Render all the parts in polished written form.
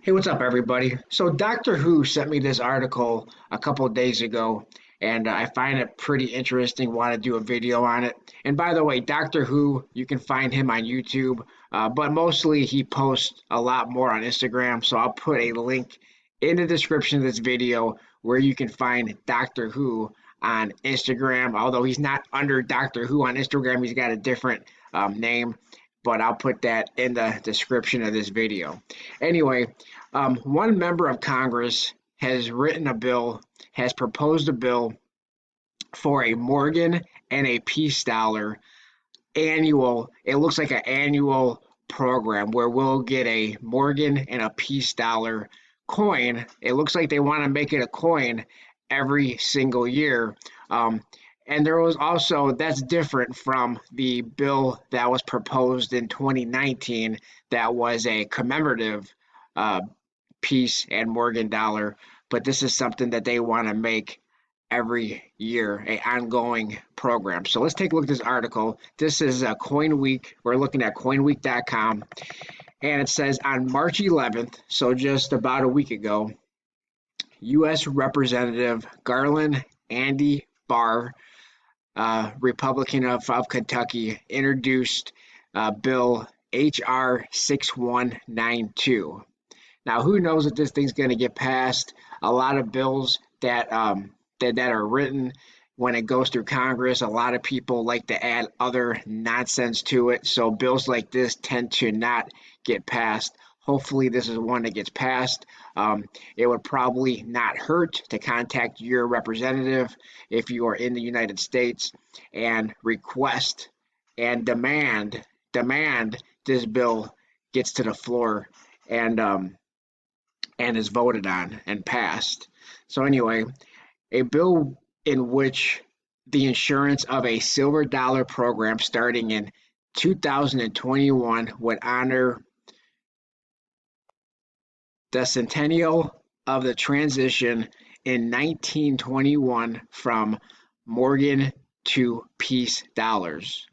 Hey, what's up, everybody? So, Doctor Who sent me this article a couple of days ago, and I find it pretty interesting. Want to do a video on it. And by the way, Doctor Who, you can find him on YouTube, but mostly he posts a lot more on Instagram. So, I'll put a link in the description of this video where you can find Doctor Who on Instagram. Although he's not under Doctor Who on Instagram, he's got a different name, but I'll put that in the description of this video. Anyway, one member of Congress has proposed a bill for a Morgan and a peace dollar annual. It looks like an annual program where we'll get a Morgan and a peace dollar coin. It looks like they want to make it a coin every single year. Um, and there was also, that's different from the bill that was proposed in 2019 that was a commemorative uh, piece and Morgan dollar, but this is something that they want to make every year, a ongoing program. So let's take a look at this article. This is Coin Week. We're looking at coinweek.com, and it says on March 11th, so just about a week ago, U.S. Representative Garland Andy Barr, Republican of Kentucky, introduced Bill H.R. 6192. Now, who knows if this thing's going to get passed? A lot of bills that are written when it goes through Congress, a lot of people like to add other nonsense to it. So bills like this tend to not get passed. Hopefully, this is one that gets passed. It would probably not hurt to contact your representative if you are in the United States and request and demand this bill gets to the floor and is voted on and passed. So anyway, a bill in which the insurance of a silver dollar program starting in 2021 would honor the centennial of the transition in 1921 from Morgan to peace dollars.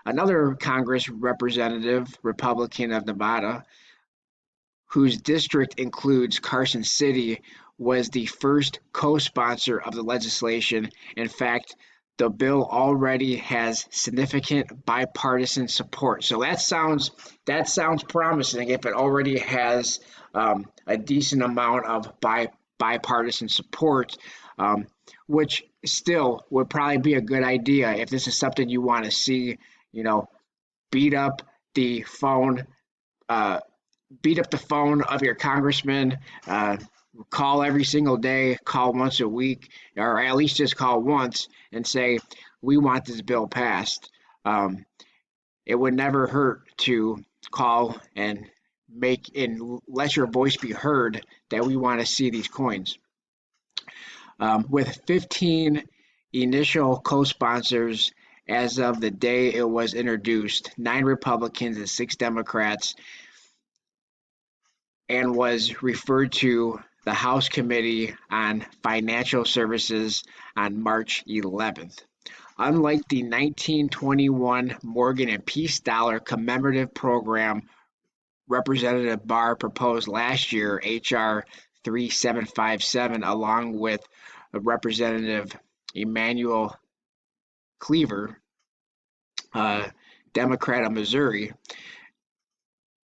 Another Congress representative, Republican of Nevada, whose district includes Carson City, was the first co-sponsor of the legislation. In fact, the bill already has significant bipartisan support. So that sounds promising if it already has a decent amount of bipartisan support, which still would probably be a good idea if this is something you want to see, you know, beat up the phone uh, beat up the phone of your congressman, call every single day, call once a week, or at least just call once and say, we want this bill passed. Um, it would never hurt to call and let your voice be heard that we want to see these coins. With 15 initial co-sponsors as of the day it was introduced, 9 Republicans and 6 Democrats, and was referred to the House Committee on Financial Services on March 11th. Unlike the 1921 Morgan and Peace Dollar commemorative program Representative Barr proposed last year, H.R. 3757, along with Representative Emmanuel Cleaver, Democrat of Missouri,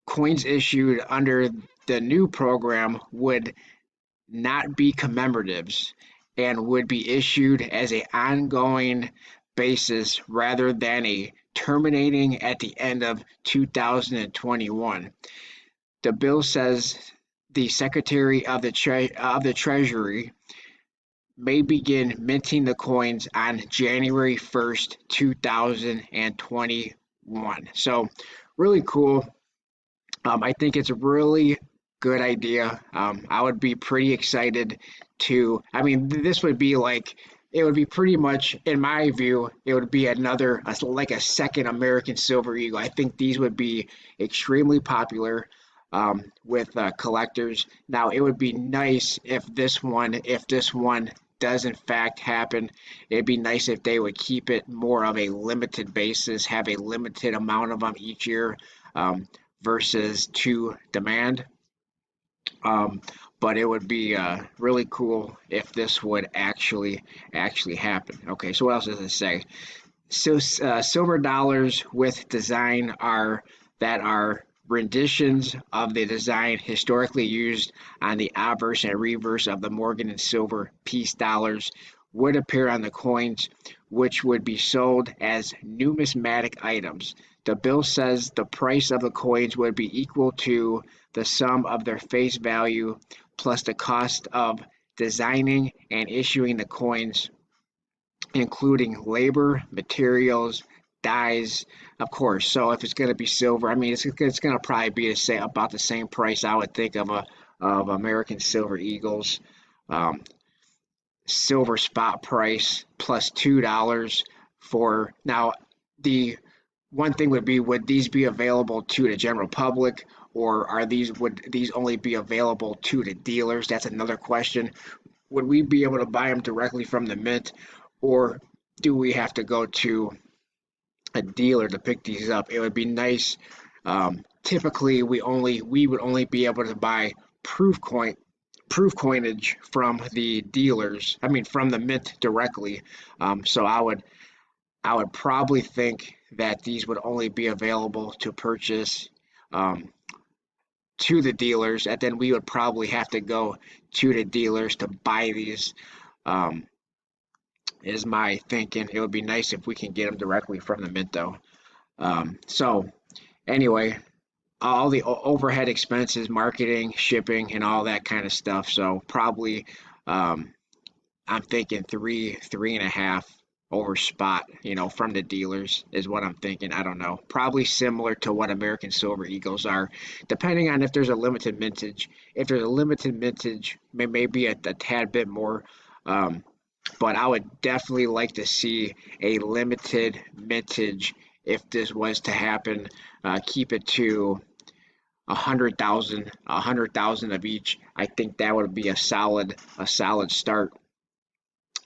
coins issued under the new program would not be commemoratives and would be issued as an ongoing basis rather than a terminating at the end of 2021. The bill says the Secretary of the Treasury may begin minting the coins on January 1st, 2021. So really cool. I think it's a really good idea. I would be pretty excited I mean, this would be like, it would be pretty much, in my view, it would be like a second American Silver Eagle. I think these would be extremely popular with collectors. Now, it would be nice if this one does in fact happen. It'd be nice if they would keep it more of a limited basis, have a limited amount of them each year. Versus to demand. Um, but it would be really cool if this would actually happen. Okay, so what else does it say? So silver dollars with design are renditions of the design historically used on the obverse and reverse of the Morgan and silver piece dollars would appear on the coins, which would be sold as numismatic items. The bill says the price of the coins would be equal to the sum of their face value plus the cost of designing and issuing the coins, including labor, materials, dyes, of course. So if it's going to be silver, I mean, it's going to probably be about the same price I would think of American Silver Eagles. Um, Silver spot price plus $2 for now. The one thing would be, would these be available to the general public, or would these only be available to the dealers? That's another question. Would we be able to buy them directly from the mint, or do we have to go to a dealer to pick these up? It would be nice. Typically, we would only be able to buy proof coin proof coinage from the dealers. I mean, from the mint directly. So I would probably think that these would only be available to purchase um, to the dealers, and then we would probably have to go to the dealers to buy these. Um, is my thinking. It would be nice if we can get them directly from the mint, though. So anyway, all the overhead expenses, marketing, shipping, and all that kind of stuff. So probably, um, I'm thinking three and a half over spot, from the dealers is what I'm thinking. I don't know. Probably similar to what American Silver Eagles are, depending on if there's a limited mintage. If there's a limited mintage, maybe a tad bit more. Um, but I would definitely like to see a limited mintage if this was to happen. Keep it to 100,000 of each. I think that would be a solid start.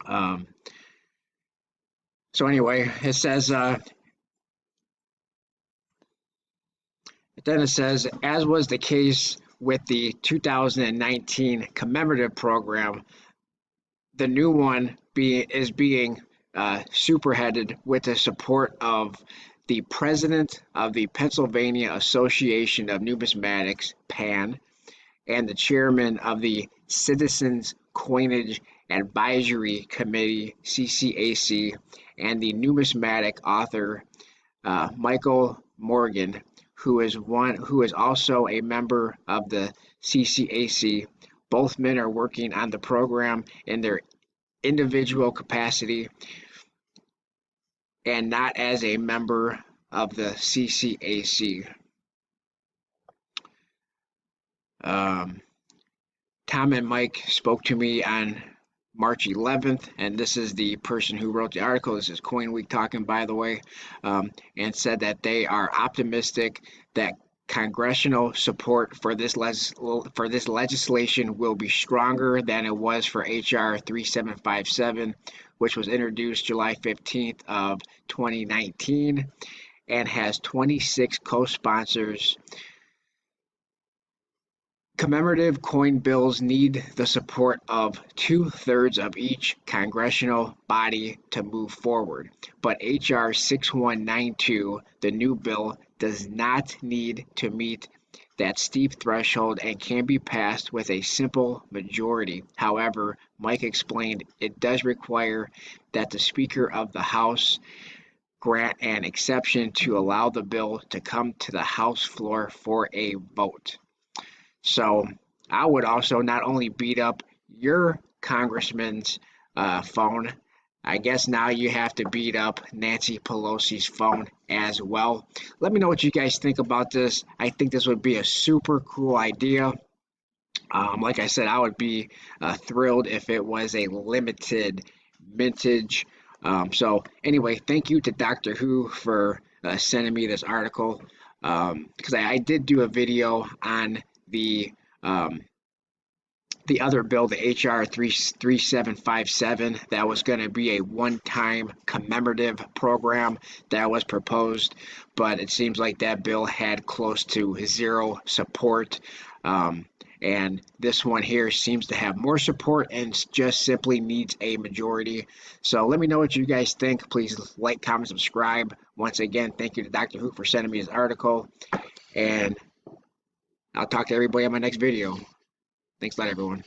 Um, so anyway, it says then it says, as was the case with the 2019 commemorative program, the new one is being superheaded with the support of the president of the Pennsylvania Association of Numismatics, PAN, and the chairman of the Citizens Coinage Advisory Committee, CCAC, and the numismatic author Michael Morgan, who is also a member of the CCAC. Both men are working on the program in their individual capacity and not as a member of the CCAC. Um, Tom and Mike spoke to me on March 11th, and this is the person who wrote the article. This is Coin Week talking, by the way, and said that they are optimistic that congressional support for this legislation will be stronger than it was for HR 3757, which was introduced July 15th of 2019 and has 26 co-sponsors. Commemorative coin bills need the support of two-thirds of each congressional body to move forward, but H.R. 6192, the new bill, does not need to meet that steep threshold and can be passed with a simple majority. However, Mike explained it does require that the Speaker of the House grant an exception to allow the bill to come to the House floor for a vote. So I would also not only beat up your congressman's phone, I guess now you have to beat up Nancy Pelosi's phone as well. Let me know what you guys think about this. I think this would be a super cool idea. Like I said, I would be thrilled if it was a limited mintage. So anyway, thank you to Doctor Who for sending me this article, because I did do a video on the um, the other bill, the HR 3757, that was going to be a one-time commemorative program that was proposed, but it seems like that bill had close to zero support. Um, and this one here seems to have more support and just simply needs a majority. So let me know what you guys think. Please like, comment, subscribe. Once again, thank you to Dr. Who for sending me his article, and I'll talk to everybody on my next video. Thanks a lot, everyone.